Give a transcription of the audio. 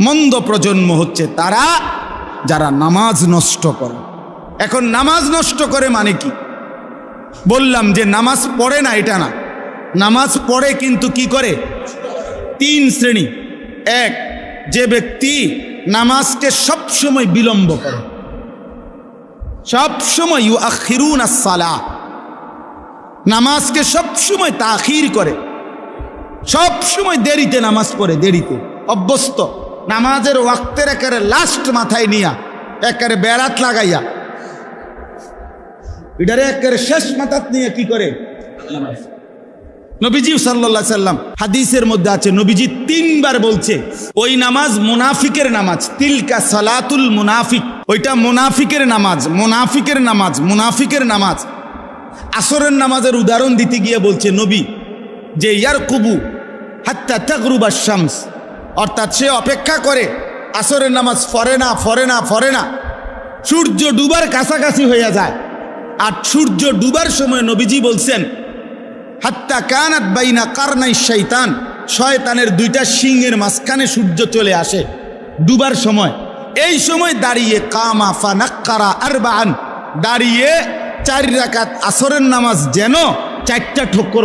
মন্দ প্রজন্ম হচ্ছে তারা যারা নামাজ নষ্ট করে। এখন নামাজ নষ্ট করে মানে কি? বললাম যে নামাজ পড়ে না এটা না, নামাজ পড়ে কিন্তু কি করে? তিন শ্রেণী। এক, যে ব্যক্তি নামাজকে সবসময় বিলম্ব করে, সবসময় ইউআখিরুনা আস-সালাহ, নামাজকে সবসময় তাখির করে, সবসময় দেরিতে নামাজ পড়ে, দেরিতে অভ্যস্ত, নামাজের ওয়াক্তের একেবারে লাস্ট মাথায় নিয়া একেবারে বেড়াত লাগাইয়া এটারে একেবারে শেষ মাথাত নিয়ে কি করে নামাজ। নবীজি সাল্লাল্লাহু আলাইহি সাল্লাম হাদিসের মধ্যে আছে, নবীজি 3 বার বলছে ওই নামাজ মুনাফিকের নামাজ, তিলকা সালাতুল মুনাফিক, ওইটা মুনাফিকের নামাজ, মুনাফিকের নামাজ, মুনাফিকের নামাজ। আসরের নামাজের উদাহরণ দিতে গিয়ে বলছে নবী যে ইয়ারকুবু হাত্তা তাগরুবা শামস, অর্থাৎ সে অপেক্ষা করে, আসরের নামাজ পড়ে না পড়ে না পড়ে না, সূর্য ডুবার কাছাকাছি হয়ে যায়। আর সূর্য ডুবার সময় নবীজি বলছেন হাত্তা কানাত বাইনা কারনাই শয়তান, শয়তানের 2টা শিংয়ের মাঝখানে সূর্য চলে আসে ডুবার সময়। এই সময় দাঁড়িয়ে কামা ফানাক্কারা আরবাআন, দাঁড়িয়ে 4 রাকাত আসরের নামাজ যেন 4টা ঠোক্কর